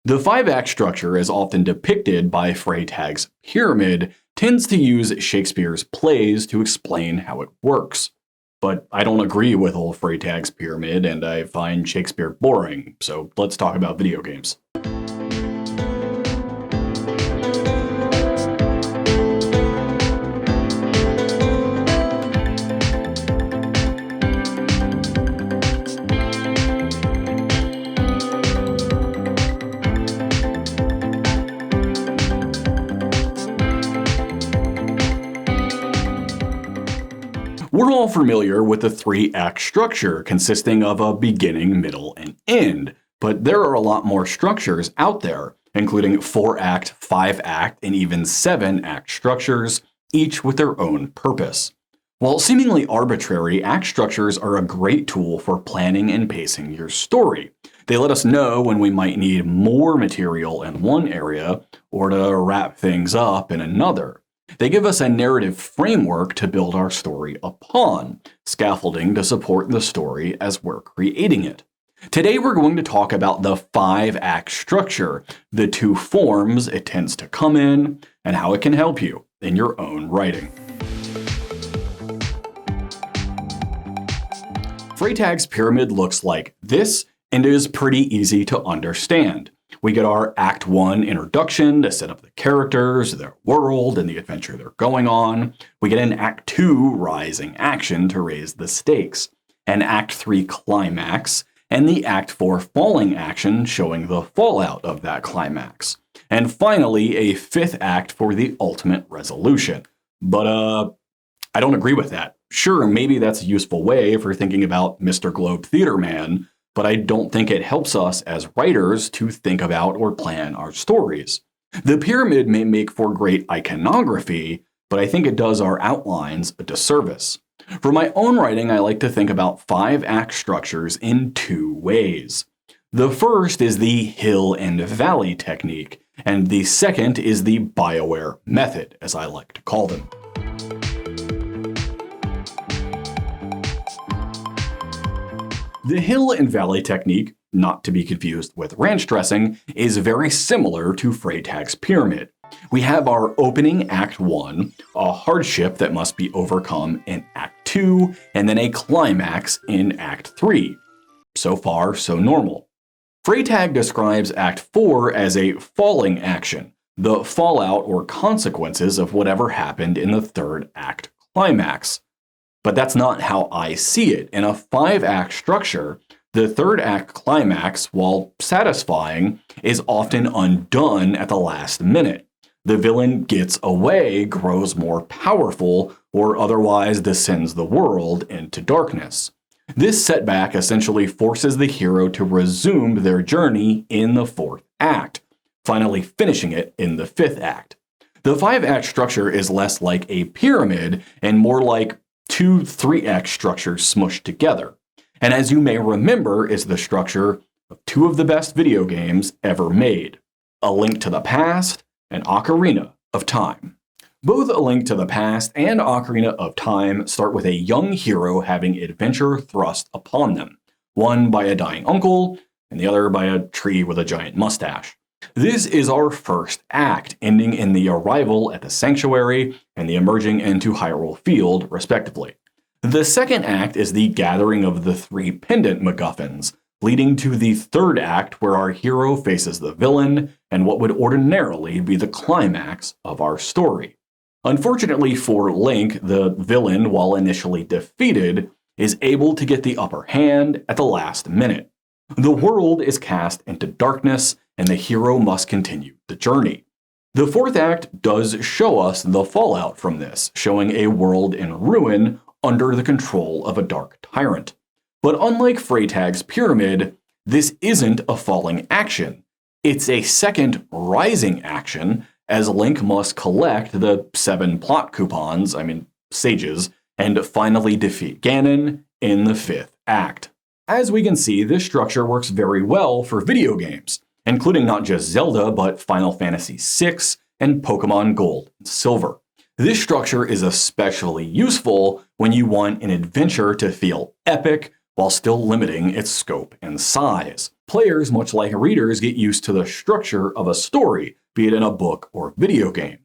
The five-act structure, as often depicted by Freytag's pyramid, tends to use Shakespeare's plays to explain how it works. But I don't agree with old Freytag's pyramid, and I find Shakespeare boring, so let's talk about video games. We're all familiar with the three-act structure consisting of a beginning, middle, and end, but there are a lot more structures out there, including 4-act, 5-act, and even 7-act structures, each with their own purpose. While seemingly arbitrary, act structures are a great tool for planning and pacing your story. They let us know when we might need more material in one area or to wrap things up in another. They give us a narrative framework to build our story upon, scaffolding to support the story as we're creating it. Today we're going to talk about the 5-act structure, the two forms it tends to come in, and how it can help you in your own writing. Freytag's pyramid looks like this and is pretty easy to understand. We get our Act 1 introduction to set up the characters, their world, and the adventure they're going on. We get an Act 2 rising action to raise the stakes, an Act 3 climax, and the Act 4 falling action showing the fallout of that climax. And finally, a 5th act for the ultimate resolution. But I don't agree with that. Sure, maybe that's a useful way for thinking about Mr. Globe Theater Man, but I don't think it helps us as writers to think about or plan our stories. The pyramid may make for great iconography, but I think it does our outlines a disservice. For my own writing, I like to think about 5-act structures in two ways. The first is the hill and valley technique, and the second is the Bioware Method, as I like to call them. The hill and valley technique, not to be confused with ranch dressing, is very similar to Freytag's pyramid. We have our opening Act 1, a hardship that must be overcome in Act 2, and then a climax in Act 3. So far, so normal. Freytag describes Act 4 as a falling action, the fallout or consequences of whatever happened in the 3rd act climax. But that's not how I see it. In a 5-act structure, the 3rd act climax, while satisfying, is often undone at the last minute. The villain gets away, grows more powerful, or otherwise descends the world into darkness. This setback essentially forces the hero to resume their journey in the 4th act, finally finishing it in the 5th act. The 5-act structure is less like a pyramid and more like 2 3-act structures smushed together. And as you may remember, is the structure of 2 of the best video games ever made, A Link to the Past and Ocarina of Time. Both A Link to the Past and Ocarina of Time start with a young hero having adventure thrust upon them, one by a dying uncle and the other by a tree with a giant mustache. This is our 1st act, ending in the arrival at the sanctuary and the emerging into Hyrule Field, respectively. The 2nd act is the gathering of the 3 pendant MacGuffins, leading to the 3rd act where our hero faces the villain and what would ordinarily be the climax of our story. Unfortunately for Link, the villain, while initially defeated, is able to get the upper hand at the last minute. The world is cast into darkness, and the hero must continue the journey. The 4th act does show us the fallout from this, showing a world in ruin under the control of a dark tyrant. But unlike Freytag's pyramid, this isn't a falling action. It's a 2nd rising action, as Link must collect the 7 plot coupons, sages, and finally defeat Ganon in the 5th act. As we can see, this structure works very well for video games, including not just Zelda, but Final Fantasy VI and Pokemon Gold and Silver. This structure is especially useful when you want an adventure to feel epic while still limiting its scope and size. Players, much like readers, get used to the structure of a story, be it in a book or video game.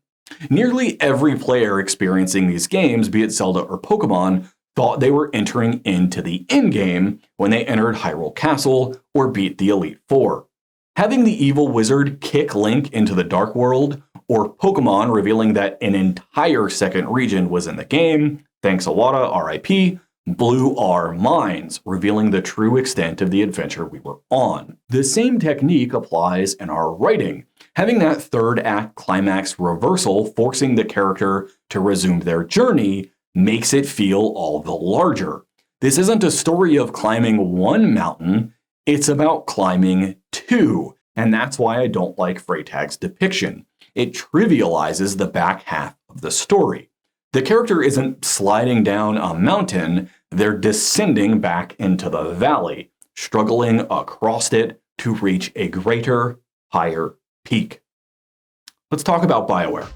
Nearly every player experiencing these games, be it Zelda or Pokemon, thought they were entering into the endgame when they entered Hyrule Castle or beat the Elite Four. Having the evil wizard kick Link into the Dark World, or Pokemon revealing that an entire second region was in the game, thanks Iwata, RIP, blew our minds, revealing the true extent of the adventure we were on. The same technique applies in our writing. Having that third act climax reversal forcing the character to resume their journey makes it feel all the larger. This isn't a story of climbing one mountain, it's about climbing two, and that's why I don't like Freytag's depiction. It trivializes the back half of the story. The character isn't sliding down a mountain, they're descending back into the valley, struggling across it to reach a greater, higher peak. Let's talk about Bioware.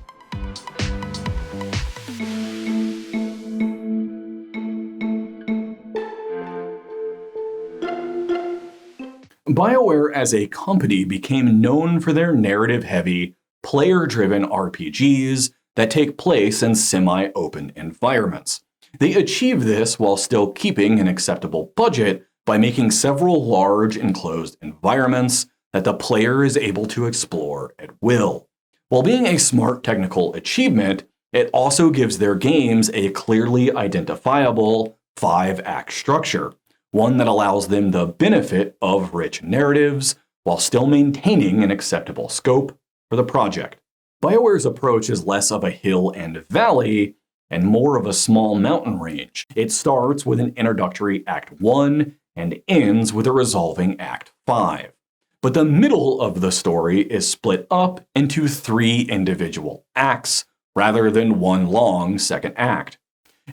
Bioware as a company became known for their narrative-heavy, player-driven RPGs that take place in semi-open environments. They achieve this while still keeping an acceptable budget by making several large enclosed environments that the player is able to explore at will. While being a smart technical achievement, it also gives their games a clearly identifiable 5-act structure, one that allows them the benefit of rich narratives while still maintaining an acceptable scope for the project. BioWare's approach is less of a hill and valley and more of a small mountain range. It starts with an introductory Act 1 and ends with a resolving Act 5. But the middle of the story is split up into 3 individual acts rather than one long second act.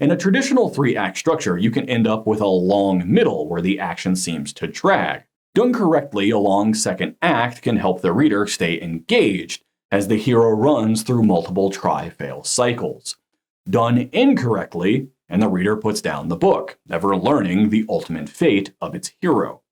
In a traditional 3-act structure, you can end up with a long middle where the action seems to drag. Done correctly, a long second act can help the reader stay engaged as the hero runs through multiple try-fail cycles. Done incorrectly, and the reader puts down the book, never learning the ultimate fate of its hero.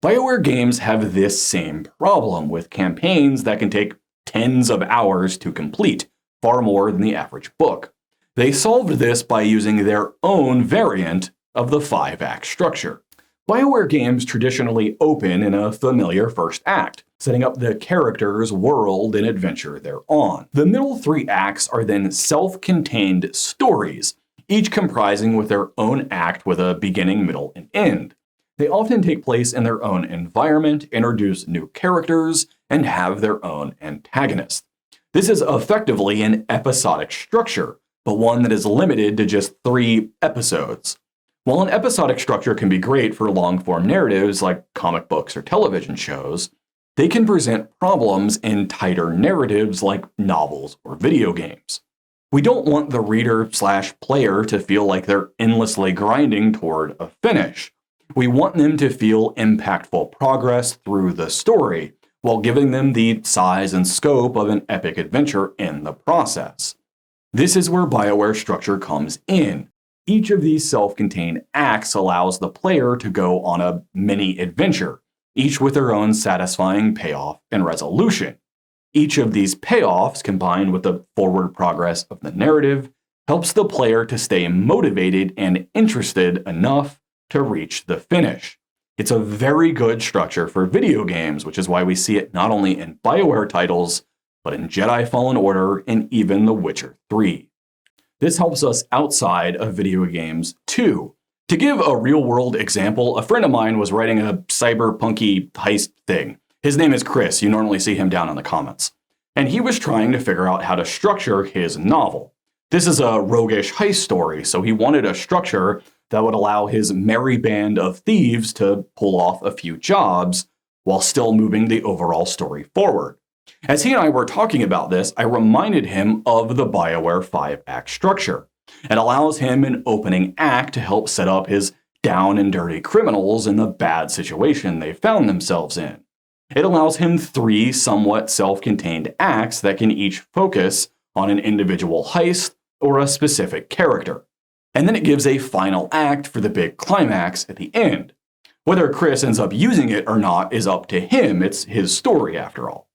BioWare games have this same problem with campaigns that can take tens of hours to complete, far more than the average book. They solved this by using their own variant of the 5-act structure. BioWare games traditionally open in a familiar first act, setting up the character's world and adventure they're on. The middle 3 acts are then self-contained stories, each comprising with their own act with a beginning, middle, and end. They often take place in their own environment, introduce new characters, and have their own antagonist. This is effectively an episodic structure, but one that is limited to just 3 episodes. While an episodic structure can be great for long-form narratives like comic books or television shows, they can present problems in tighter narratives like novels or video games. We don't want the reader/player to feel like they're endlessly grinding toward a finish. We want them to feel impactful progress through the story, while giving them the size and scope of an epic adventure in the process. This is where BioWare structure comes in. Each of these self-contained acts allows the player to go on a mini-adventure, each with their own satisfying payoff and resolution. Each of these payoffs, combined with the forward progress of the narrative, helps the player to stay motivated and interested enough to reach the finish. It's a very good structure for video games, which is why we see it not only in BioWare titles, but in Jedi Fallen Order and even The Witcher 3. This helps us outside of video games too. To give a real-world example, a friend of mine was writing a cyberpunky heist thing. His name is Chris, you normally see him down in the comments. And he was trying to figure out how to structure his novel. This is a roguish heist story, so he wanted a structure that would allow his merry band of thieves to pull off a few jobs while still moving the overall story forward. As he and I were talking about this, I reminded him of the BioWare 5-act structure. It allows him an opening act to help set up his down and dirty criminals in the bad situation they found themselves in. It allows him 3 somewhat self-contained acts that can each focus on an individual heist or a specific character. And then it gives a final act for the big climax at the end. Whether Chris ends up using it or not is up to him. It's his story after all.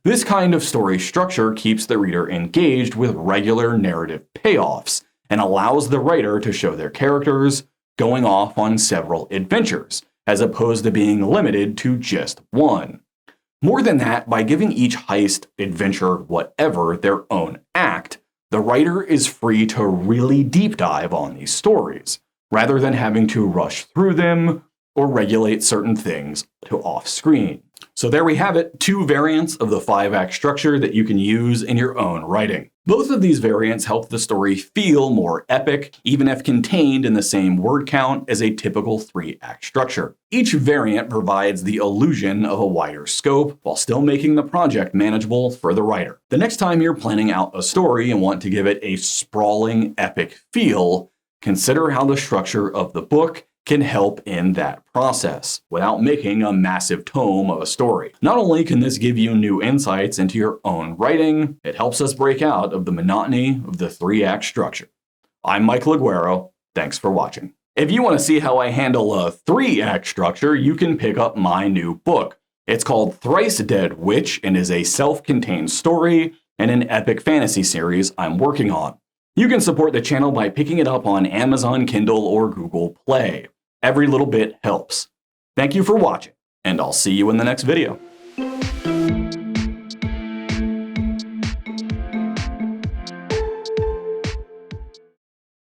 This kind of story structure keeps the reader engaged with regular narrative payoffs and allows the writer to show their characters going off on several adventures, as opposed to being limited to just one. More than that, by giving each heist, adventure, whatever, their own act, the writer is free to really deep dive on these stories, rather than having to rush through them or regulate certain things to off-screen. So there we have it, 2 variants of the 5-act structure that you can use in your own writing. Both of these variants help the story feel more epic, even if contained in the same word count as a typical 3-act structure. Each variant provides the illusion of a wider scope, while still making the project manageable for the writer. The next time you're planning out a story and want to give it a sprawling, epic feel, consider how the structure of the book can help in that process without making a massive tome of a story. Not only can this give you new insights into your own writing, it helps us break out of the monotony of the 3-act structure. I'm Mike Laguero. Thanks for watching. If you want to see how I handle a 3-act structure, you can pick up my new book. It's called Thrice Dead Witch and is a self-contained story and an epic fantasy series I'm working on. You can support the channel by picking it up on Amazon Kindle or Google Play. Every little bit helps. Thank you for watching, and I'll see you in the next video.